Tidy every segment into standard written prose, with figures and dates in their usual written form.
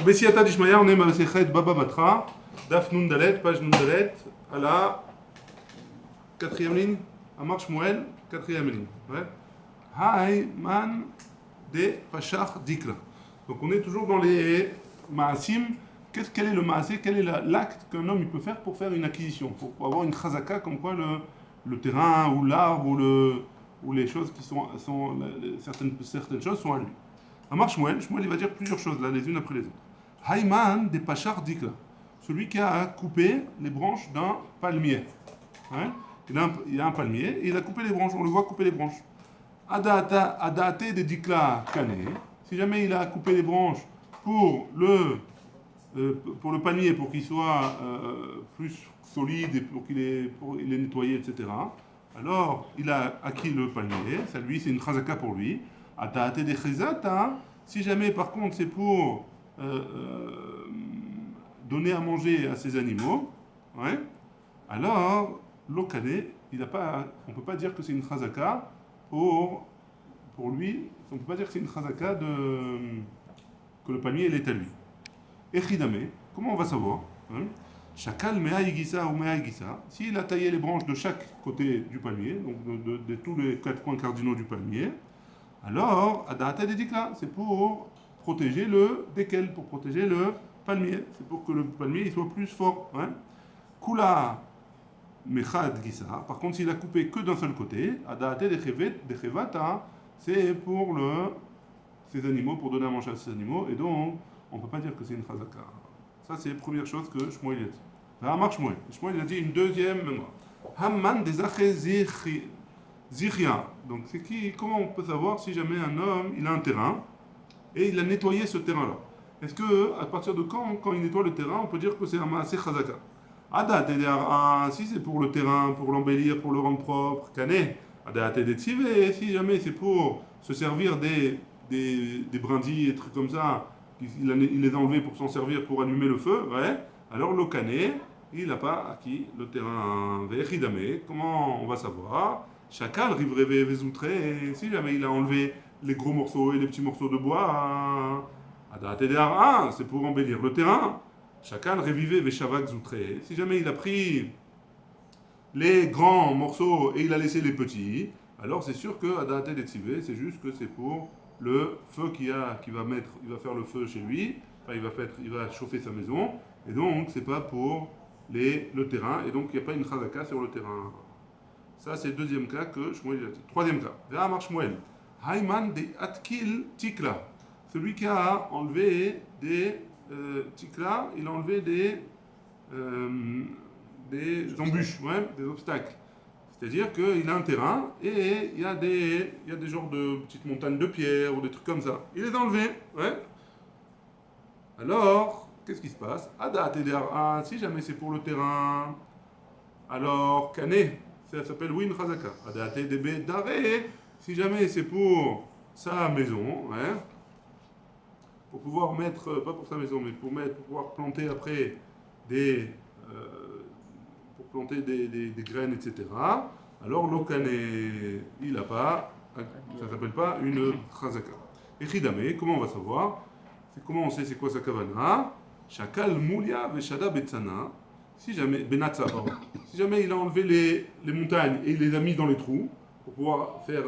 Bessiata Dishmaya, on est Masechet Baba Batra, Daf Nundalet, page Nundalet, à la quatrième ligne, à Marche Moël, quatrième ligne. Ouais. Hai Man de Pachar Dikla. Donc on est toujours dans les Maasim. Quel est le Maasé, quel est l'acte qu'un homme il peut faire pour faire une acquisition, pour avoir une chazaka, comme quoi le terrain ou l'arbre ou les choses qui sont certaines choses sont à lui. Amar Shmuel il va dire plusieurs choses là, les unes après les autres. Hayman des Pachar Dikla, celui qui a coupé les branches d'un palmier. Hein? Il a un palmier et il a coupé les branches, on le voit couper les branches. Adaate de Dikla Kane, si jamais il a coupé les branches pour le palmier, pour qu'il soit plus solide et pour qu'il est nettoyé, etc. Alors, il a acquis le palmier, ça lui, c'est une chazaka pour lui. Ataate de chizata, si jamais par contre c'est pour donner à manger à ses animaux, ouais, alors, l'okane, on ne peut pas dire que c'est une chazaka pour lui, on ne peut pas dire que c'est une chazaka que le palmier il est à lui. Echidame, comment on va savoir hein? Chakal mea igisa ou mea igisa, s'il a taillé les branches de chaque côté du palmier, donc de tous les quatre coins cardinaux du palmier, alors, adata dedika, c'est pour protéger le dékel, pour protéger le palmier, c'est pour que le palmier il soit plus fort. Hein? Kula mechad gisa, par contre, s'il a coupé que d'un seul côté, adata dechevata, c'est pour ces animaux, pour donner à manger à ces animaux, et donc, on ne peut pas dire que c'est une chazaka. Ça, c'est la première chose que Shmuel a dit. Amar Shmuel. Shmuel a dit une deuxième mémoire. Hamman des aché zichia. Donc, c'est qui? Comment on peut savoir si jamais un homme, il a un terrain, et il a nettoyé ce terrain-là? Est-ce que, à partir de quand il nettoie le terrain, on peut dire que c'est un maaseh chazaka? Si c'est pour le terrain, pour l'embellir, pour le rendre propre, kané. Si jamais c'est pour se servir des brindilles et trucs comme ça, il les a enlevés pour s'en servir pour allumer le feu, ouais. Alors l'okané, il n'a pas acquis le terrain. Vechidame, comment on va savoir? Chakal rivreve vezoutré, si jamais il a enlevé les gros morceaux et les petits morceaux de bois, c'est pour embellir le terrain. Chakal revive veshavak zoutré, si jamais il a pris les grands morceaux et il a laissé les petits, alors c'est sûr que Adate Detzive, c'est juste que c'est pour le feu il va faire le feu chez lui, enfin il va chauffer sa maison, et donc c'est pas pour le terrain, et donc il n'y a pas une chazaka sur le terrain. Ça c'est le deuxième cas que Shmuel a dit. Troisième cas, Ve'amar Shmuel, Hayman de Atkil Tikla, celui qui a enlevé des Tikla, il a enlevé des embûches, ouais, des obstacles. C'est-à-dire qu'il a un terrain et il y a des genres de petites montagnes de pierres ou des trucs comme ça. Il les a enlevés, ouais. Alors, qu'est-ce qui se passe? Si jamais c'est pour le terrain, alors Kané, ça s'appelle Win Chazaka. Si jamais c'est pour sa maison, ouais, pour pouvoir mettre, pas pour sa maison, mais pour pouvoir planter après des graines, etc. Alors l'okane, il n'a pas, ça s'appelle pas une chazaka. Et chidame, comment on va savoir? Comment on sait c'est quoi sa kavana? Shakal moulia veshada betsana. Si jamais, benatsa, pardon. Si jamais il a enlevé les montagnes et il les a mis dans les trous pour pouvoir faire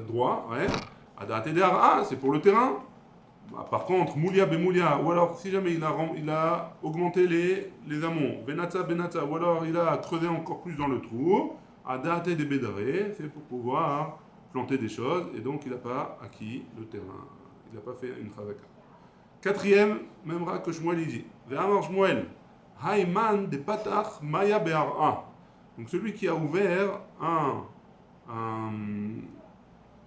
droit, ouais. Adate c'est pour le terrain. Par contre, moulia bemoulia, ou alors si jamais il a augmenté les amont, benatsa, ou alors il a creusé encore plus dans le trou, adate de bedare, c'est pour pouvoir planter des choses, et donc il n'a pas acquis le terrain, il n'a pas fait une chazaka. Quatrième, même rak que Shmuel dit, ve'amar Shmuel, hayman de patach maya be'ar'a. Donc celui qui a ouvert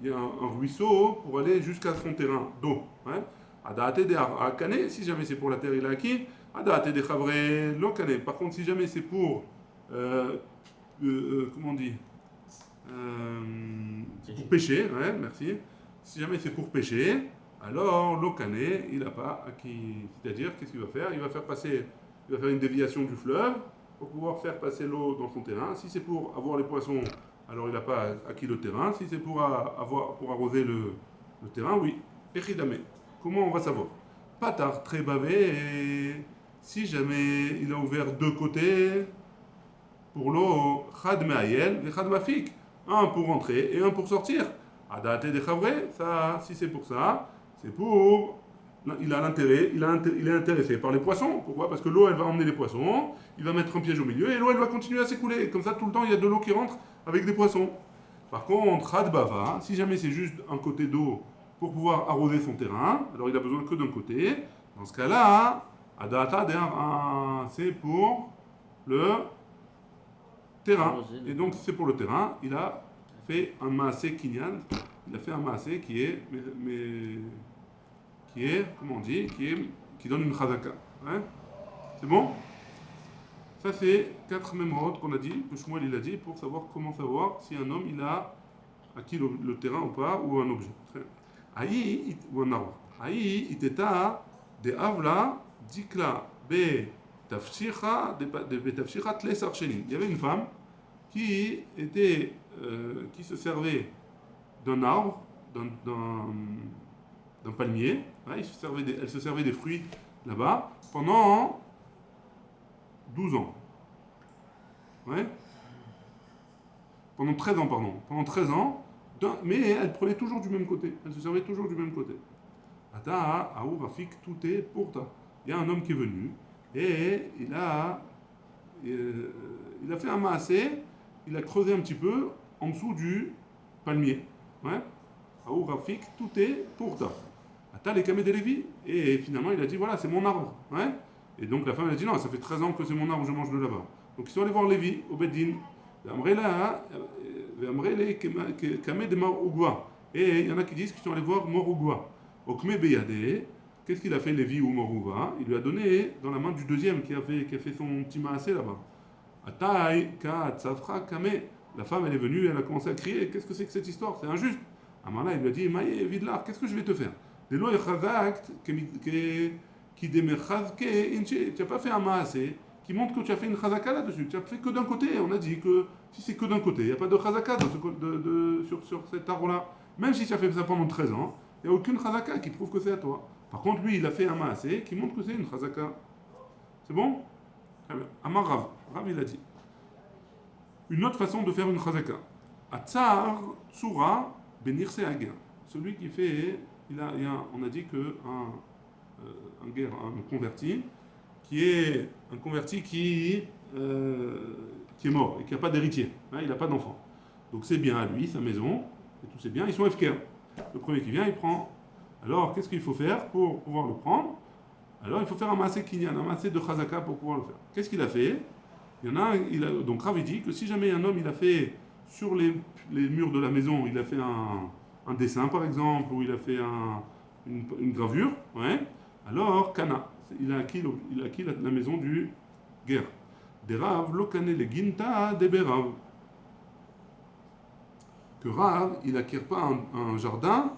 il y a un ruisseau pour aller jusqu'à son terrain d'eau. Hein? Adate de Akane, si jamais c'est pour la terre, il a acquis. Adate de Chavre, l'Okane. Par contre, si jamais c'est pour. Comment on dit pour pêcher, ouais, merci. Si jamais c'est pour pêcher, alors l'Okane, il n'a pas acquis. C'est-à-dire, qu'est-ce qu'il va faire? Il va faire une déviation du fleuve pour pouvoir faire passer l'eau dans son terrain. Si c'est pour avoir les poissons, alors il n'a pas acquis le terrain. Si c'est pour arroser le terrain, oui. Echidame. Comment on va savoir? Patar très bavé, et si jamais il a ouvert deux côtés, pour l'eau, Chad Me'ayel et Chad Mafik, un pour rentrer et un pour sortir. Adate de Chavre, ça, si c'est pour ça, c'est pour. Il a l'intérêt, il est intéressé par les poissons. Pourquoi? Parce que l'eau, elle va emmener les poissons, il va mettre un piège au milieu et l'eau, elle va continuer à s'écouler. Comme ça, tout le temps, il y a de l'eau qui rentre avec des poissons. Par contre, Chad Bava, si jamais c'est juste un côté d'eau pour pouvoir arroser son terrain, alors il a besoin que d'un côté. Dans ce cas-là, Adata, c'est pour le terrain. Et donc, c'est pour le terrain. Il a fait un maasé kinyan. Il a fait un maasé qui est, comment on dit, qui donne une chazaka. Hein? C'est bon? Ça, c'est 4 mémoires qu'on a dit, que Shmuel il a dit, pour savoir comment savoir si un homme il a acquis le terrain ou pas, ou un objet. Aïe, ou un arbre. Aïe, iteta de avla dikla be tafshicha tle sarchenim. Il y avait une femme qui se servait d'un arbre, d'un palmier. Ouais, elle se servait des fruits là-bas pendant 12 ans. Ouais. Pendant 13 ans, pardon. Pendant 13 ans, mais elle prenait toujours du même côté. Elle se servait toujours du même côté. Ata, Aou, Rafik, tout est pour ta. Il y a un homme qui est venu et il a fait un maasé, il a creusé un petit peu en dessous du palmier. Ouais. Aou, Rafik, tout est pour ta. Ata, les kamé de Lévi. Et finalement, il a dit voilà, c'est mon arbre. Ouais. Et donc la femme elle a dit non, ça fait 13 ans que c'est mon arbre, je mange de là-bas. Donc ils sont allés voir Lévi au Beddin. Et il y en a qui disent qu'ils sont allés voir Morougoua. Okme Beyade, qu'est-ce qu'il a fait Lévi ou Morougoua? Il lui a donné dans la main du deuxième qui a fait son petit maasé là-bas. Ataï, Kat, Safra, Kame. La femme elle est venue, elle a commencé à crier qu'est-ce que c'est que cette histoire? C'est injuste. Amala il lui a dit Maïe, Vidlar, qu'est-ce que je vais te faire? Des lois qui démerchazke, tu n'as pas fait un maasé qui montre que tu as fait une chazaka là-dessus. Tu as fait que d'un côté. On a dit que si c'est que d'un côté, il n'y a pas de chazaka sur cet arbre-là. Même si tu as fait ça pendant 13 ans, il n'y a aucune chazaka qui prouve que c'est à toi. Par contre, lui, il a fait un maasé qui montre que c'est une chazaka. C'est bon? Très bien. Amar Rav. Rav, il a dit. Une autre façon de faire une chazaka. Atzar tsura benirse ager. Celui qui fait, on a dit que un converti qui est mort et qui n'a pas d'héritier, hein, il n'a pas d'enfant. Donc c'est bien à lui, sa maison, et tous ses biens, ils sont FKR. Le premier qui vient, il prend. Alors qu'est-ce qu'il faut faire pour pouvoir le prendre? Alors il faut faire un maasé kinyan, un maasé de chazaka pour pouvoir le faire. Qu'est-ce qu'il a fait? Il y en a, donc Rav dit que si jamais un homme il a fait sur les murs de la maison, il a fait un dessin par exemple, ou il a fait une gravure, ouais. Alors, Kana, il a acquis la maison du guerre. Des Rav, lokane le ginta de Berav. Que Rav, il n'acquiert pas un jardin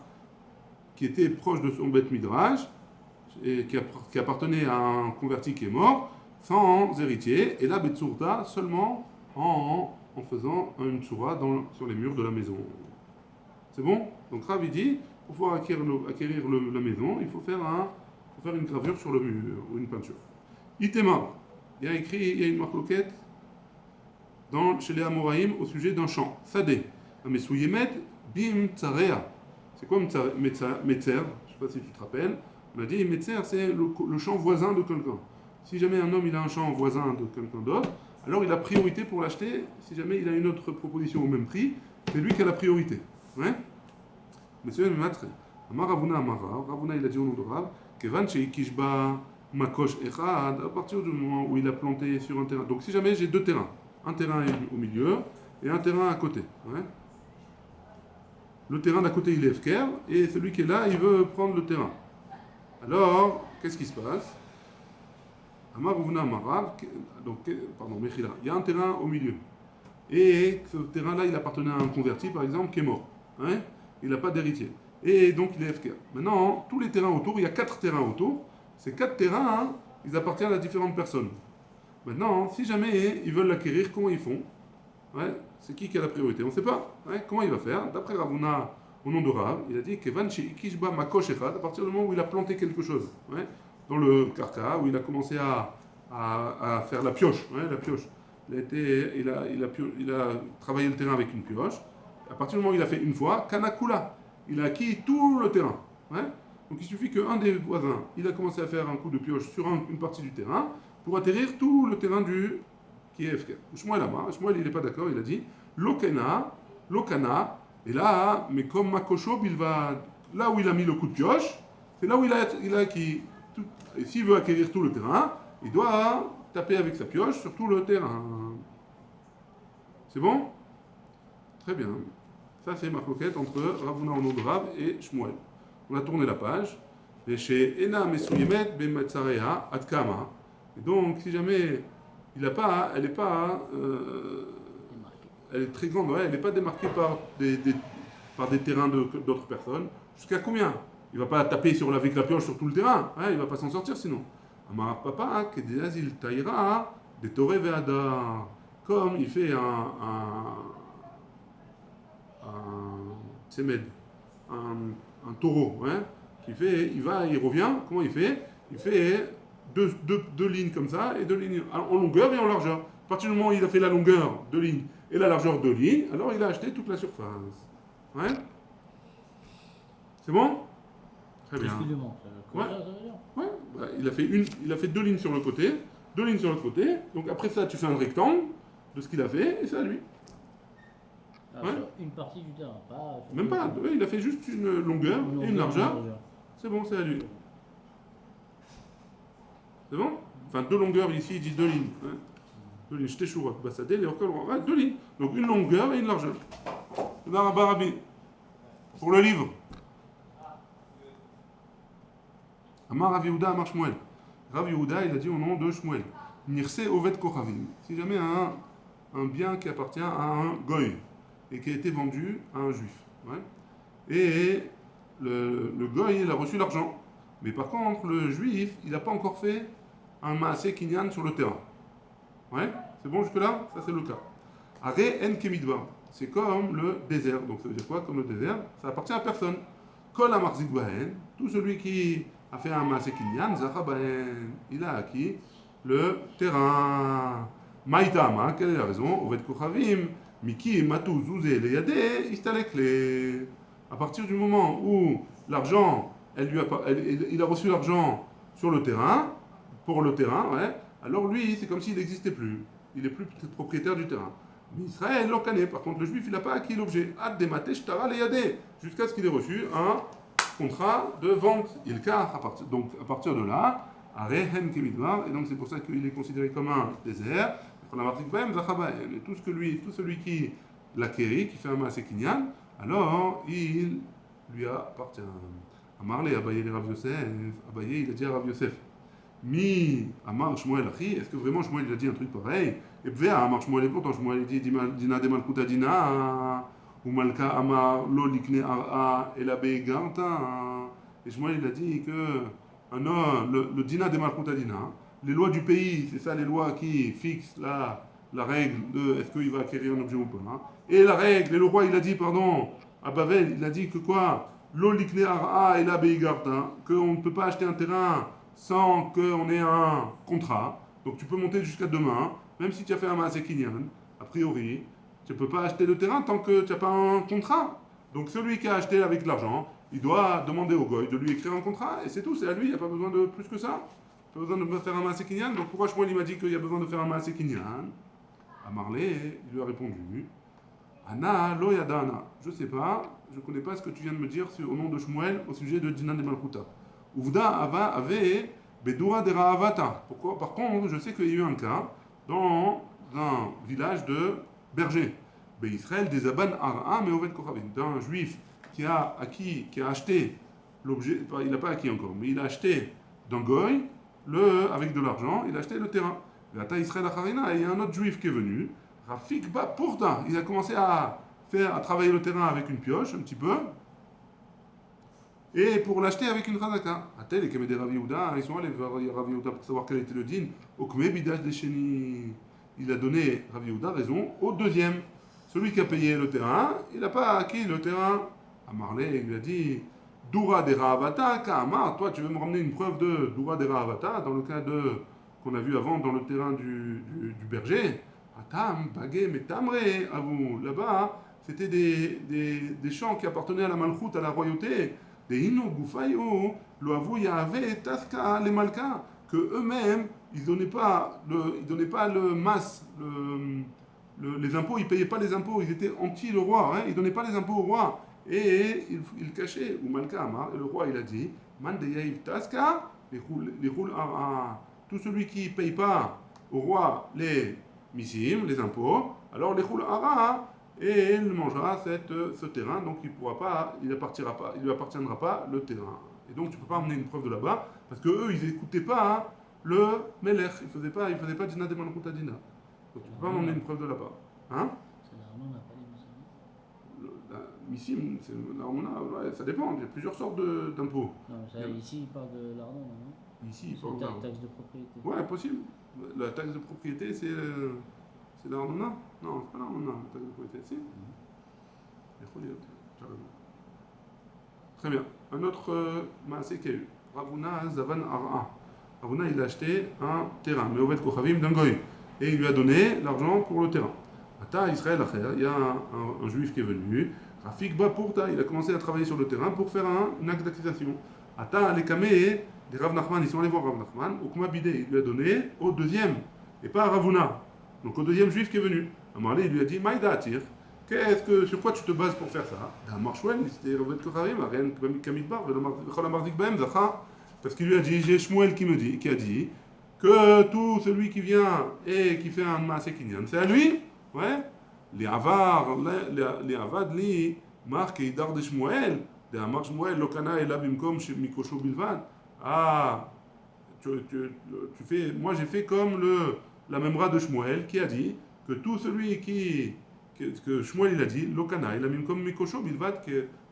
qui était proche de son Beth Midrash, et qui appartenait à un converti qui est mort, sans héritier, et là, Betsurta, seulement en faisant une tsura sur les murs de la maison. C'est bon? Donc Rav, il dit, pour pouvoir acquérir la maison, il faut faire une gravure sur le mur ou une peinture. Itémar, il y a une marloquette chez les Amoraïm au sujet d'un champ. Sadé, Amesouyemet, Bim Tsarea. C'est quoi Metzer? Je ne sais pas si tu te rappelles. On a dit Metzer, c'est le champ voisin de quelqu'un. Si jamais un homme il a un champ voisin de quelqu'un d'autre, alors il a priorité pour l'acheter. Si jamais il a une autre proposition au même prix, c'est lui qui a la priorité. Ouais? Monsieur le maître, Ravuna il a dit au nom de Rav, Kevan Sheikishba Makosh Echad, à partir du moment où il a planté sur un terrain. Donc si jamais j'ai deux terrains, un terrain au milieu et un terrain à côté. Ouais. Le terrain d'à côté il est FKR et celui qui est là il veut prendre le terrain. Alors, qu'est-ce qui se passe? Mechila, il y a un terrain au milieu. Et ce terrain-là il appartenait à un converti par exemple qui est mort. Ouais. Il n'a pas d'héritier. Et donc il est FKR. Maintenant, tous les terrains autour, il y a 4 terrains autour. Ces 4 terrains, hein, ils appartiennent à différentes personnes. Maintenant, si jamais ils veulent l'acquérir, comment ils font? Ouais, c'est qui a la priorité? On ne sait pas. Ouais, comment il va faire? D'après Ravuna, au nom de Rav, il a dit Kevan Ikishba Makosh Echad, à partir du moment où il a planté quelque chose, ouais, dans le carca, où il a commencé à faire la pioche, ouais, la pioche. Il a travaillé le terrain avec une pioche. À partir du moment où il a fait une fois, Kanakula, il a acquis tout le terrain. Ouais. Donc il suffit qu'un des voisins, il a commencé à faire un coup de pioche sur une partie du terrain pour atterrir tout le terrain qui est FK. Shmuel là-bas, Shmuel il n'est pas d'accord, il a dit Lokana, et là, mais comme Makoshob, il va là où il a mis le coup de pioche, c'est là où il a acquis tout. Et s'il veut acquérir tout le terrain, il doit taper avec sa pioche sur tout le terrain. C'est bon? Très bien. Ça, c'est ma coquette entre Ravuna en nom de Rav et Shmuel. On a tourné la page. Et chez Ena Mesuyemet Ben Matzarea Adkama. Et donc, si jamais elle est pas, elle est très grande, ouais, elle n'est pas démarquée par des terrains d'autres personnes. Jusqu'à combien? Il ne va pas taper avec la pioche sur tout le terrain. Ouais, il ne va pas s'en sortir sinon. Amar Papa, Kedezil Taïra, des Toré Veada. Comme il fait un taureau, ouais, il revient, comment il fait? Il fait deux lignes comme ça, et deux lignes en longueur et en largeur. À partir du moment où il a fait la longueur, 2 lignes, et la largeur, 2 lignes, alors il a acheté toute la surface. Ouais? C'est bon? Très bien. Qu'est-ce qu'il demande? Ouais. Ouais. Bah, il a fait 2 lignes sur le côté, 2 lignes sur le côté, donc après ça, tu fais un rectangle de ce qu'il a fait, et c'est à lui. Ah, ouais. Une partie du terrain, pas... Même pas, ouais, il a fait juste une longueur et une largeur. C'est bon, c'est à lui. C'est bon? Enfin, 2 longueurs ici, il dit 2 lignes. Hein. 2 lignes, je t'échoue, Bassadé, les encore, ouais, 2 lignes. Donc une longueur et une largeur. Barabi. Pour le livre. Amar Rav Yehuda, Amar Shmuel. Rav Yehuda, il a dit au nom de Shmuel. Nirse Oved Kochavim. Si jamais un bien qui appartient à un goy et qui a été vendu à un juif. Ouais. Et le goy, il a reçu l'argent. Mais par contre, le juif, il n'a pas encore fait un maasé kinyan sur le terrain. Ouais, c'est bon jusque-là? Ça, c'est le cas. Are en kemidbar. C'est comme le désert. Donc, ça veut dire quoi? Comme le désert, ça appartient à personne. Kol amarzik bahen. Tout celui qui a fait un maasé kinyan, zacha bahen. Il a acquis le terrain. Maïtama, quelle est la raison? Oved kochavim. Miki matou zouzé le yadé, istalekle. À partir du moment où l'argent, il a reçu l'argent sur le terrain, pour le terrain, ouais, alors lui, c'est comme s'il n'existait plus. Il n'est plus propriétaire du terrain. Mais Israël l'okané. Par contre, le juif, il n'a pas acquis l'objet. Ad demate shtara le yadé. Jusqu'à ce qu'il ait reçu un contrat de vente. Donc, à partir de là, arehen kemidvar. Et donc, c'est pour ça qu'il est considéré comme un désert. Et tout celui qui l'acquérit, qui fait un maasé kinyan, alors il lui appartient. Amarle Abaye le Rav Yosef, Abaye il a dit à Rav Yosef, Mi Amar Shmuel Achi, est-ce que vraiment Shmuel il a dit un truc pareil? Et Bvéa Amar Shmuel, et pourtant Shmuel il dit Dina de Malkuta Dina, ou Malka Amar Lo Likne Ara, et la Begarta. Et Shmuel il a dit que le Dina de Malkuta Dina, les lois du pays, c'est ça les lois qui fixent la règle de est-ce qu'il va acquérir un objet ou pas. Hein. Et la règle, et le roi il a dit, pardon, à Bavel, il a dit que quoi? L'olikne ara et la beigarta, qu'on ne peut pas acheter un terrain sans qu'on ait un contrat. Donc tu peux monter jusqu'à demain, même si tu as fait un maasé kinyan, a priori, tu ne peux pas acheter le terrain tant que tu n'as pas un contrat. Donc celui qui a acheté avec l'argent, il doit demander au goy de lui écrire un contrat, et c'est tout, c'est à lui, il n'y a pas besoin de plus que ça. Pas besoin de faire un maasé kinyan. Donc pourquoi Shmuel il m'a dit qu'il y a besoin de faire un maasé kinyan? Amarlé, il lui a répondu Anna lo yadana. Je ne sais pas, je ne connais pas ce que tu viens de me dire au nom de Shmuel au sujet de Dinan de Malkuta. Uvda avait Bedura de Rahavata. Pourquoi? Par contre, je sais qu'il y a eu un cas dans un village de bergers. Israël des Aban Ara mais Oved Kochavim. D'un juif qui a acheté l'objet, il n'a pas acquis encore, mais il a acheté d'un goy, avec de l'argent, il a acheté le terrain. Israël Acharina, et il y a un autre juif qui est venu, Rafik Ba Pourta, il a commencé à travailler le terrain avec une pioche, un petit peu, et pour l'acheter avec une chazaka. Atel et Kemede Rav Yehuda, ils sont allés vers Rav Yehuda pour savoir quel était le din. Okme Bidash Desheni, il a donné Rav Yehuda raison au deuxième. Celui qui a payé le terrain, il n'a pas acquis le terrain Amarlé, il lui a dit Doura de Rahavata, Kaamar, toi tu veux me ramener une preuve de Doura de Rahavata, dans le cas de qu'on a vu avant dans le terrain du berger. Atam, Bagé, Metamre, à vous. Là-bas, c'était des champs qui appartenaient à la Malchoute, à la royauté. Des Inu, Gufayo, Loavu, Yahvé, Taska, les Malkas, que eux-mêmes, ils donnaient pas le mas, les impôts, ils payaient pas les impôts, ils étaient anti le roi, hein, ils donnaient pas les impôts au roi. Et il cachaient, ou Malka Amar, et le roi il a dit, Man de Yaïv Taska, les roule tout celui qui ne paye pas au roi les misim, les impôts, alors les roule ara, et il mangera ce terrain, donc il pourra pas, il lui appartiendra pas le terrain. Et donc tu peux pas emmener une preuve de là-bas, parce que eux ils écoutaient pas hein, le Melech, ils faisaient pas Dina de Malchut Dina. Donc tu peux pas m'emmener une preuve de là-bas. Hein? C'est l'argent, on n'a pas les missiles. Missim, ouais, ça dépend, il y a plusieurs sortes d'impôts. Non, ça, ici, il parle de l'argent, non? Ici, il C'est parle la d'argent. taxe de propriété. Ouais, possible. La taxe de propriété, c'est l'arnona? Non, c'est pas l'arnona, la taxe de propriété, si. Tu as raison. Très bien. Un autre maasé qu'il y a eu. Ravuna Zavan Ara. Ravuna, il a acheté un terrain, mais Ovet Kochavim d'un goy. Et il lui a donné l'argent pour le terrain. Ata Israël Acher, il y a un juif qui est venu. Rafik Bapurta, il a commencé à travailler sur le terrain pour faire un acte d'accusation. Ata Alekame, des Rav Nachman, ils sont allés voir Rav Nachman. Okuma Bidé, il lui a donné au deuxième, et pas à Ravuna. Donc au deuxième juif qui est venu. Amarlé, il lui a dit Maïda Atir, sur quoi tu te bases pour faire ça? Marshwell, c'était Ovet Kochavim, rien Kamidbar, parce qu'il lui a dit, j'ai Shmuel qui a dit que tout celui qui vient et qui fait un Maaseh Kinyan, c'est à lui. Ouais. Les Avad, li, Marc et Idar de Shmuel, de Amar Shmuel, Lokana et Labimkom chez Mikosho Bilvan. Ah, moi j'ai fait comme la memra de Shmuel qui a dit que tout celui que Shmuel il a dit, Lokana, il a mis comme Mikosho Bilvan.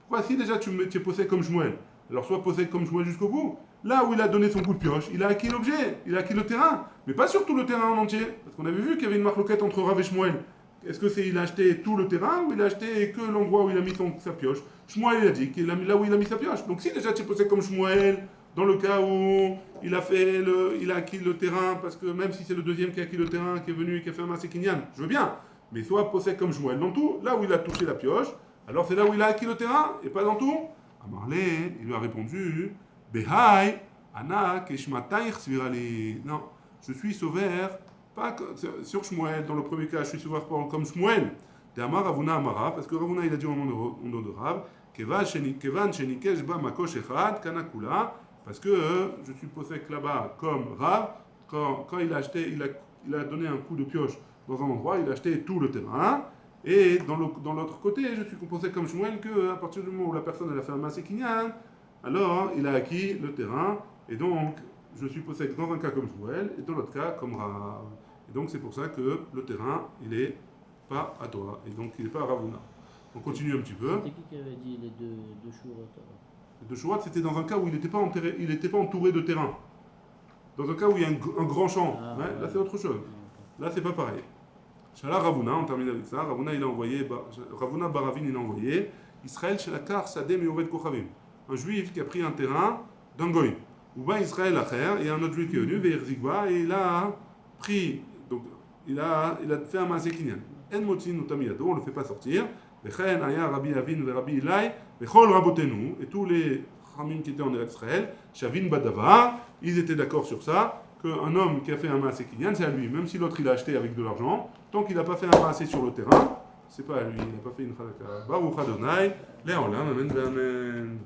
Pourquoi si déjà tu es posé comme Shmuel, alors sois posé comme Shmuel jusqu'au bout. Là où il a donné son coup de pioche, il a acquis l'objet, il a acquis le terrain, mais pas sur tout le terrain en entier. Parce qu'on avait vu qu'il y avait une marloquette entre Rav et Shmuel. Est-ce que il a acheté tout le terrain ou il a acheté que l'endroit où il a mis sa pioche? Shmuel il a dit qu'il a mis là où il a mis sa pioche. Donc si déjà tu es posé comme Shmuel, dans le cas où il a acquis le terrain, parce que même si c'est le deuxième qui a acquis le terrain, qui est venu et qui a fait un Maaseh Kinyan, je veux bien, mais soit posé comme Shmuel dans tout, là où il a touché la pioche, alors c'est là où il a acquis le terrain et pas dans tout. Amarlé, il lui a répondu, Behai, Ana, Keshmataïch Svirali. Non, je suis sauveur, pas sur Shmuel, dans le premier cas, je suis sauveur comme Shmuel. De Amar Ravuna Amara, parce que Ravuna il a dit au nom de Rav, Kevan Shenikesh Ba Makosh Echad, Kanakula, parce que je suis posé là-bas comme Rav, quand il a acheté, il a donné un coup de pioche dans un endroit, il a acheté tout le terrain. Et dans l'autre côté, je suis composé comme Shmuel qu'à partir du moment où la personne elle a fait un Maaseh Kinyan, alors il a acquis le terrain, et donc je suis posé dans un cas comme Shmuel, et dans l'autre cas comme Rav. Et donc c'est pour ça que le terrain, il est pas à toi, et donc il n'est pas à Ravuna. On continue un petit peu. C'était qui avait dit les deux Shurot? Les deux Shourat, c'était dans un cas où il n'était pas entouré de terrain. Dans un cas où il y a un grand champ. Ah, ouais, ouais. Là c'est autre chose. Là c'est pas pareil. Shala Ravuna, on termine avec ça. Ravuna il a envoyé, Ravuna Baravin il a envoyé Israël chez la Kar Sadem et Ovet Kochavim. Un juif qui a pris un terrain d'un goy. Ou bien Israël Acher, et un autre juif qui est venu, Veir Zigba, et il a pris, donc il a fait un Maaseh Kinyan. En Motzin ou Tamiyado, on ne le fait pas sortir. Vechen Aya Rabbi Avin ve Rabbi Ilai, Vechol Rabotenu, et tous les Ramim qui étaient en Israël, Shavin Badavar, ils étaient d'accord sur ça. Qu'un homme qui a fait un Maaseh Kinyan, c'est à lui. Même si l'autre il a acheté avec de l'argent, tant qu'il n'a pas fait un Maaseh sur le terrain, c'est pas à lui. Il n'a pas fait une Chazaka. Baruch Adonai, Le'olam, Amen, Amen.